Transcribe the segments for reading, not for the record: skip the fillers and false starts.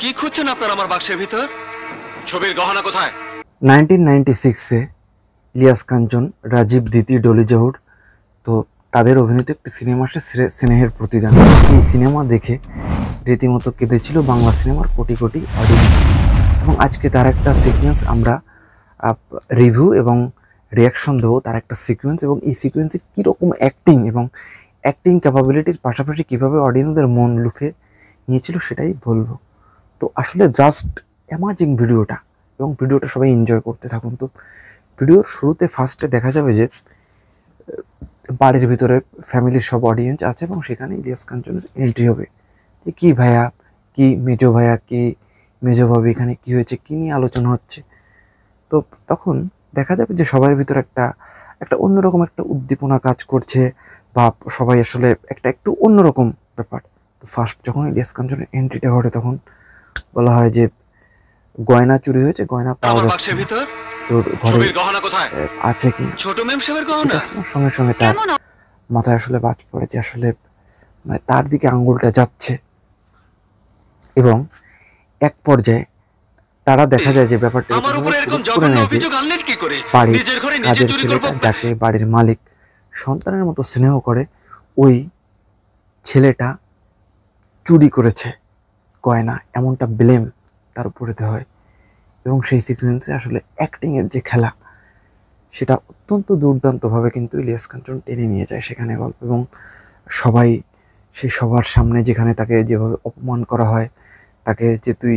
কি খুঁজছেন আপনার আমার বাক্সের ভিতর? ছবির গহনা কোথায়? 1996-এ ইলিয়াস কাঞ্চন, রাজীব, দিতি, ডলি জহুর তো তাদের অভিনীত একটি সিনেমা আসে স্নেহের প্রতিদান। এই সিনেমা দেখে রীতিমতো কেঁদেছিল বাংলা সিনেমার কোটি কোটি অডিয়েন্স। এবং আজকে তার একটা সিকোয়েন্স আমরা রিভিউ এবং রিয়াকশন দেবো, তার একটা সিকোয়েন্স, এবং এই সিকোয়েন্সে কীরকম অ্যাক্টিং এবং অ্যাক্টিং ক্যাপাবিলিটির পাশাপাশি কীভাবে অডিয়েন্সদের মন লুফে নিয়েছিল সেটাই বলবো। তো আসলে জাস্ট অ্যামাজিং ভিডিওটা, এবং ভিডিওটা সবাই এনজয় করতে থাকুন। তো ভিডিওর শুরুতে ফার্স্টে দেখা যাবে যে বাড়ির ভিতরে ফ্যামিলির সব অডিয়েন্স আছে এবং সেখানে ইলিয়াস কাঞ্চনের এন্ট্রি হবে। যে কী ভাইয়া, কি মেজো ভাইয়া, কি মেজো ভাবি, এখানে কী হয়েছে, কী নিয়ে আলোচনা হচ্ছে। তো তখন দেখা যাবে যে সবার ভিতরে একটা একটা অন্যরকম একটা উদ্দীপনা কাজ করছে, বা সবাই আসলে একটু অন্যরকম ব্যাপার। তো ফার্স্ট যখন ইলিয়াস কাঞ্চনের এন্ট্রিটা ঘটে তখন বলা হয় যে গয়না চুরি হয়েছে, গয়না পাওয়া যাচ্ছে না, তোর ঘরে আছে কি ছোট মেম সাহেবের গহনা। সঙ্গে সঙ্গে তার মাথায় আসলে বাজ পড়ে যে আসলে মানে তার দিকে আঙ্গুলটা যাচ্ছে। এবং এক পর্যায়ে তারা দেখা যায় যে ব্যাপারটা করে নেয় যে বাড়ির কাজের ছেলেটা, যাকে বাড়ির মালিক সন্তানের মতো স্নেহ করে, ওই ছেলেটা চুরি করেছে গয়না, এমনটা ব্লেম তার উপরে দেওয়া হয়। এবং সেই সিকুয়েন্সে আসলে অ্যাক্টিংয়ের যে খেলা, সেটা অত্যন্ত দুর্দান্তভাবে কিন্তু ইলিয়াস কাঞ্চন টেনে নিয়ে যায় সেখানে গল্প। এবং সবাই সেই সবার সামনে যেখানে তাকে যেভাবে অপমান করা হয়, তাকে যে তুই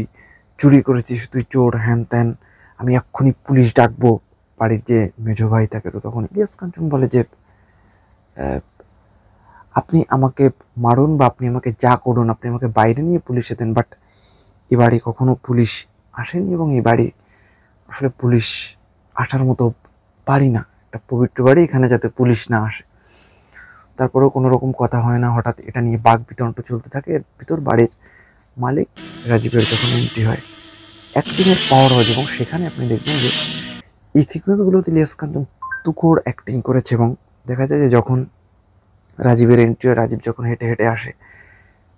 চুরি করেছিস, তুই চোর, হ্যান ত্যান, আমি এক্ষুনি পুলিশ ডাকবো, বাড়ির যে মেজো ভাই থাকে। তো তখন ইলিয়াস কাঞ্চন বলে যে আপনি আমাকে মারুন বা আপনি আমাকে যা করুন, আপনি আমাকে বাইরে নিয়ে পুলিশে দেন, বাট এ বাড়ি কখনো পুলিশ আসেনি এবং এই বাড়ি আসলে পুলিশ আসার মতো বাড়ি না, একটা পবিত্র বাড়ি, এখানে যাতে পুলিশ না আসে। তারপরেও কোনো রকম কথা হয় না, হঠাৎ এটা নিয়ে বাক বিতণ্ডা চলতে থাকে। এর ভিতর বাড়ির মালিক রাজীবের যখন এন্ট্রি হয়, অ্যাক্টিংয়ের পাওয়ার হয়, এবং সেখানে আপনি দেখবেন যে এই সিকুয়েন্সগুলোতে ইলিয়াস কাঞ্চন তুখোড় অ্যাক্টিং করেছে। এবং দেখা যায় যে যখন রাজীবের এন্ট্রি হয়, রাজীব যখন হেঁটে হেঁটে আসে,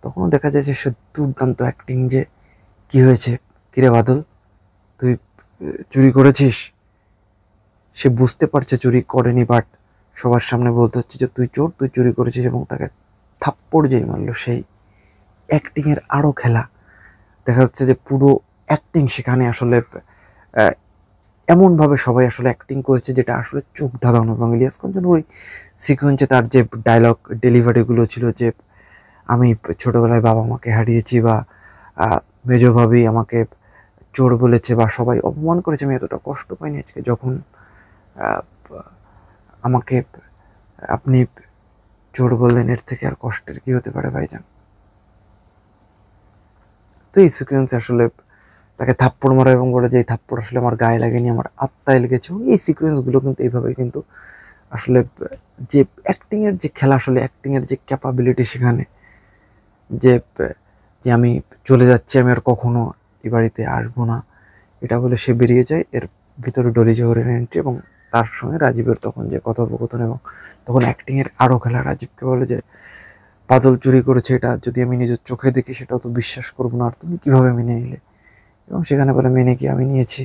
তখনও দেখা যায় যে সে দুর্দান্ত অ্যাক্টিং, যে কী হয়েছে, কিরে বাদল, তুই চুরি করেছিস। সে বুঝতে পারছে চুরি করেনি, বাট সবার সামনে বলতে হচ্ছে যে তুই চোর, তুই চুরি করেছিস। এবং তাকে থাপ্পড় যেই মারল, সেই অ্যাক্টিংয়ের আরও খেলা দেখা যাচ্ছে যে পুরো অ্যাক্টিং সেখানে আসলে এমনভাবে সবাই আসলে অ্যাক্টিং করেছে যেটা আসলে চোখ ধাঁধানো। এবং ইলিয়াস কাঞ্চন ওই সিকোয়েন্সে তার যে ডায়লগ ডেলিভারিগুলো ছিল, যে আমি ছোটোবেলায় বাবা মাকে হারিয়েছি, বা মেজো ভাবি আমাকে চোর বলেছে, বা সবাই অপমান করেছে, আমি এতটা কষ্ট পাইনি আজকে যখন আমাকে আপনি চোর বললেন, এর থেকে আর কষ্টের কি হতে পারে ভাইজান। তো এই সিকোয়েন্সে আসলে তাকে থাপ্পড় মারা এবং বলে যে এই থাপ্পড় আসলে আমার গায়ে লাগেনি, আমার আত্মায় লেগেছে। এবং এই সিকোয়েন্সগুলো কিন্তু এইভাবে কিন্তু আসলে যে অ্যাক্টিংয়ের যে খেলা, আসলে অ্যাক্টিংয়ের যে ক্যাপাবিলিটি সেখানে, যে যে আমি চলে যাচ্ছি, আমি আর কখনো এই বাড়িতে আসবো না, এটা বলে সে বেরিয়ে যায়। এর ভিতরে ডলি জহরের এন্ট্রি এবং তার সঙ্গে রাজীবের তখন যে কথোপকথন, এবং তখন অ্যাক্টিংয়ের আরও খেলা। রাজীবকে বলে যে বাদল চুরি করেছে, এটা যদি আমি নিজের চোখে দেখি সেটাও তো বিশ্বাস করবো না, আর তুমি কীভাবে মেনে নিলে। এবং সেখানে বলে মেনে কি আমি নিয়েছি,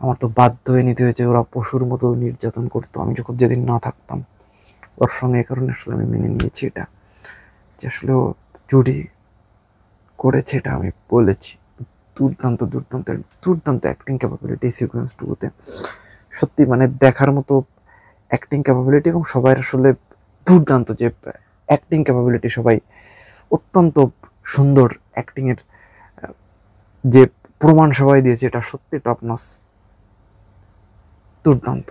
আমার তো বাধ্য হয়ে নিতে হয়েছে, ওরা পশুর মতো নির্যাতন করতো, আমি যখন যেদিন না থাকতাম ওর সঙ্গে, এ কারণে আসলে আমি মেনে নিয়েছি এটা, যে আসলে ও চুরি করেছে, এটা আমি বলেছি। দুর্দান্ত দুর্দান্ত দুর্দান্ত অ্যাক্টিং ক্যাপাবিলিটি সিকোয়েন্সটুকুতে, সত্যি মানে দেখার মতো অ্যাক্টিং ক্যাপাবিলিটি। এবং সবাই আসলে দুর্দান্ত যে অ্যাক্টিং ক্যাপাবিলিটি, সবাই অত্যন্ত সুন্দর অ্যাক্টিংয়ের যে প্রমাণ সবাই দিয়েছে, এটা সত্যি টপ নচ, দুর্দান্ত।